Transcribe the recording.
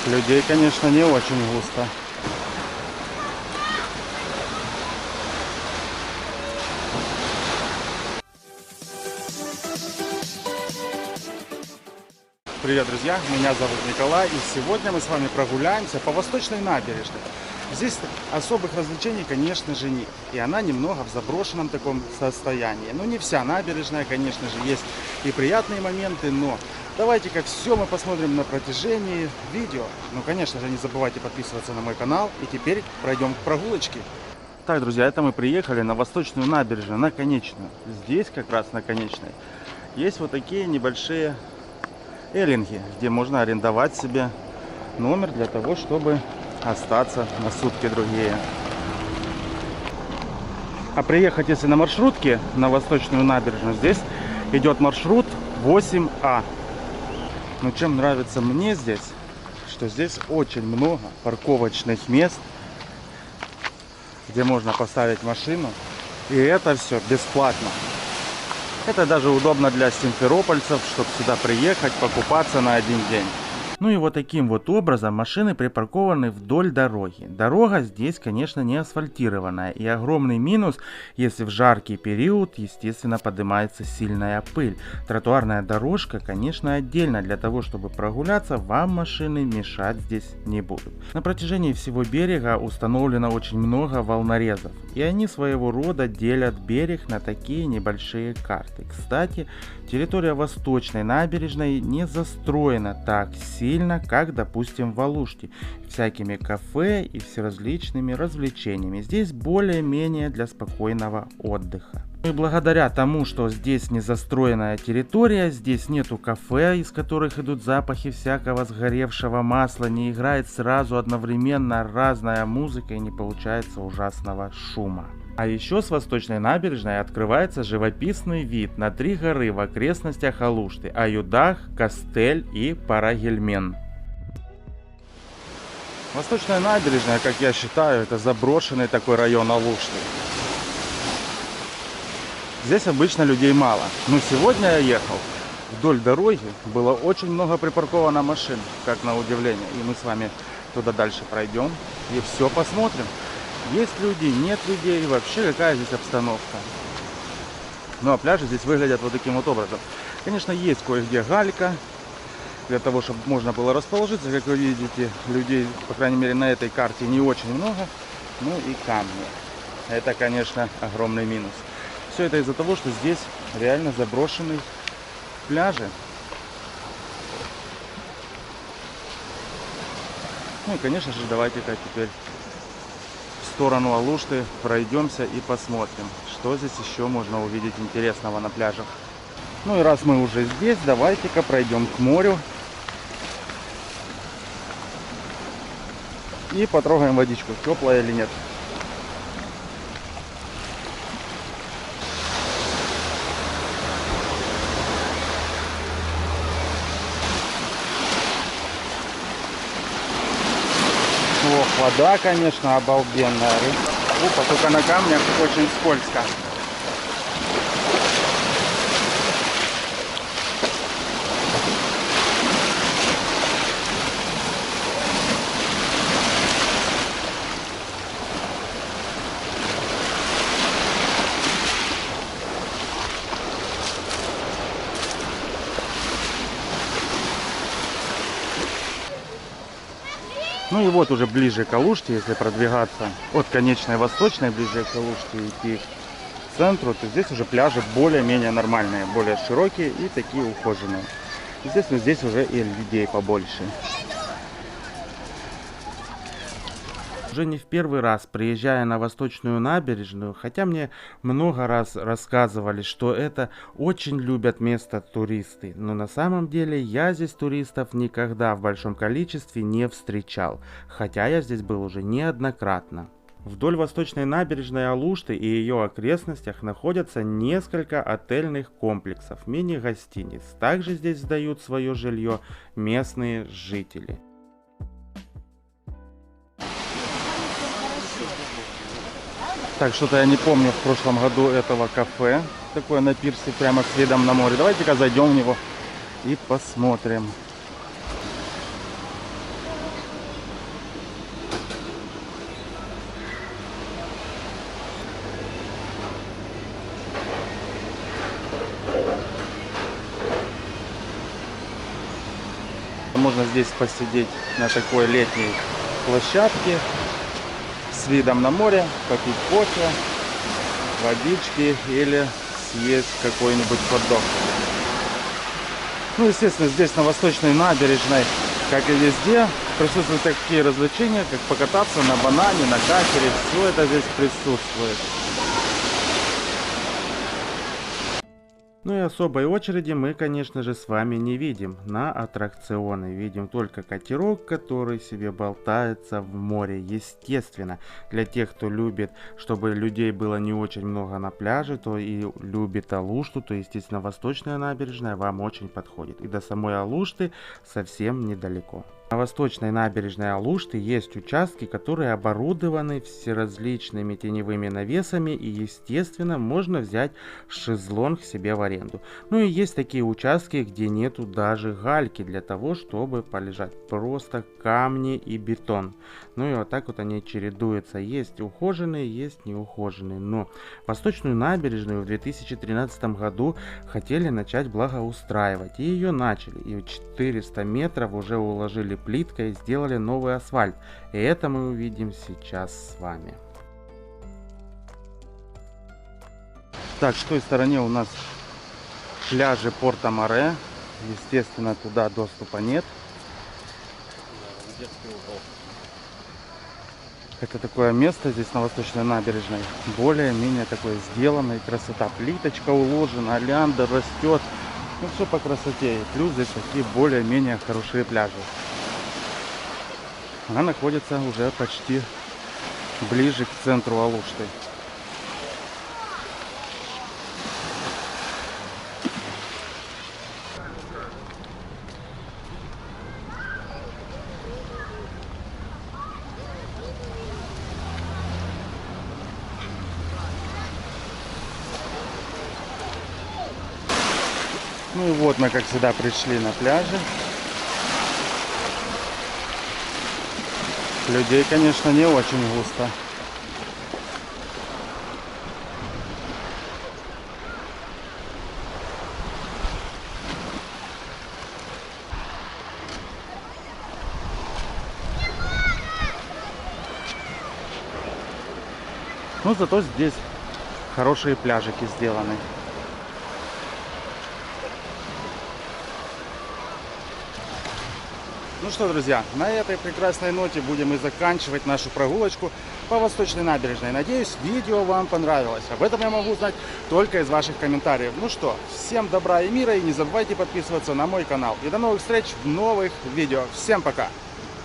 Людей, конечно, не очень густо. Привет, друзья! Меня зовут Николай, и сегодня мы с вами прогуляемся по Восточной набережной. Здесь особых развлечений, конечно же, нет. И она немного в заброшенном таком состоянии. Но не вся набережная, конечно же, есть и приятные моменты, но давайте-ка все мы посмотрим на протяжении видео. Ну, конечно же, не забывайте подписываться на мой канал. И теперь пройдем к прогулочке. Так, друзья, это мы приехали на Восточную набережную, на Конечную. Здесь как раз на Конечной есть вот такие небольшие эллинги, где можно арендовать себе номер для того, чтобы остаться на сутки другие. А приехать, если на маршрутке на Восточную набережную, здесь идет маршрут 8А. Но чем нравится мне здесь, что здесь очень много парковочных мест, где можно поставить машину, и это все бесплатно. Это даже удобно для симферопольцев, чтобы сюда приехать, покупаться на один день. Ну и вот таким вот образом машины припаркованы вдоль дороги. Дорога здесь, конечно, не асфальтированная. И огромный минус, если в жаркий период, естественно, поднимается сильная пыль. Тротуарная дорожка, конечно, отдельно. Для того, чтобы прогуляться, вам машины мешать здесь не будут. На протяжении всего берега установлено очень много волнорезов. И они своего рода делят берег на такие небольшие карты. Кстати, территория Восточной набережной не застроена так сильно, как, допустим, в Алуште, всякими кафе и всеразличными развлечениями. Здесь более-менее для спокойного отдыха. И благодаря тому, что здесь не застроенная территория, здесь нету кафе, из которых идут запахи всякого сгоревшего масла, не играет сразу одновременно разная музыка и не получается ужасного шума. А еще с Восточной набережной открывается живописный вид на 3 горы в окрестностях Алушты: Аюдах, Кастель и Парагельмен. Восточная набережная, как я считаю, это заброшенный такой район Алушты. Здесь обычно людей мало, но сегодня я ехал, вдоль дороги было очень много припарковано машин, как на удивление. И мы с вами туда дальше пройдем и все посмотрим. Есть люди, нет людей, вообще какая здесь обстановка. Ну а пляжи здесь выглядят вот таким вот образом. Конечно, есть кое-где галька, для того, чтобы можно было расположиться. Как вы видите, людей, по крайней мере, на этой карте не очень много. Ну и камни. Это, конечно, огромный минус. Все это из-за того, что здесь реально заброшенные пляжи. Ну и, конечно же, давайте-ка теперь в сторону Алушты пройдемся и посмотрим, что здесь еще можно увидеть интересного на пляжах. Ну и раз мы уже здесь, давайте-ка пройдем к морю и потрогаем водичку, теплая или нет. Ох, вода, конечно, обалденная. Опа, только на камнях очень скользко. Ну и вот уже ближе к Алуште, если продвигаться от Конечной Восточной, ближе к Алуште идти к центру, то здесь уже пляжи более-менее нормальные, более широкие и такие ухоженные. Естественно, здесь уже и людей побольше. Уже не в первый раз, приезжая на Восточную набережную, хотя мне много раз рассказывали, что это очень любят место туристы, но на самом деле я здесь туристов никогда в большом количестве не встречал, хотя я здесь был уже неоднократно. Вдоль Восточной набережной Алушты и ее окрестностях находятся несколько отельных комплексов, мини-гостиниц. Также здесь сдают свое жилье местные жители. Так, что-то я не помню в прошлом году этого кафе, такое на пирсе, прямо с видом на море. Давайте-ка зайдем в него и посмотрим. Можно здесь посидеть на такой летней площадке с видом на море, попить кофе, водички или съесть какой-нибудь хот-дог. Ну, естественно, здесь на Восточной набережной, как и везде, присутствуют такие развлечения, как покататься на банане, на катере. Все это здесь присутствует. Ну и особой очереди мы, конечно же, с вами не видим на аттракционы. Видим только катерок, который себе болтается в море. Естественно, для тех, кто любит, чтобы людей было не очень много на пляже, то и любит Алушту, то, естественно, Восточная набережная вам очень подходит. И до самой Алушты совсем недалеко. На Восточной набережной Алушты есть участки, которые оборудованы всеразличными теневыми навесами, и, естественно, можно взять шезлонг себе в аренду. Ну и есть такие участки, где нету даже гальки для того, чтобы полежать. Просто камни и бетон. Ну и вот так вот они чередуются. Есть ухоженные, есть неухоженные. Но Восточную набережную в 2013 году хотели начать благоустраивать. И ее начали. И 400 метров уже уложили плиткой, сделали новый асфальт. И это мы увидим сейчас с вами. Так, с той стороне у нас пляжи Порто-Море. Естественно, туда доступа нет. Это такое место здесь на Восточной набережной. Более-менее такое сделанное. Красота. Плиточка уложена, олеандр растет. Ну, все по красоте. И плюс здесь такие более-менее хорошие пляжи. Она находится уже почти ближе к центру Алушты. Ну и вот мы, как всегда, пришли на пляже. Людей, конечно, не очень густо. Но зато здесь хорошие пляжики сделаны. Ну что, друзья, на этой прекрасной ноте будем и заканчивать нашу прогулочку по Восточной набережной. Надеюсь, видео вам понравилось. Об этом я могу узнать только из ваших комментариев. Ну что, всем добра и мира, и не забывайте подписываться на мой канал. И до новых встреч в новых видео. Всем пока!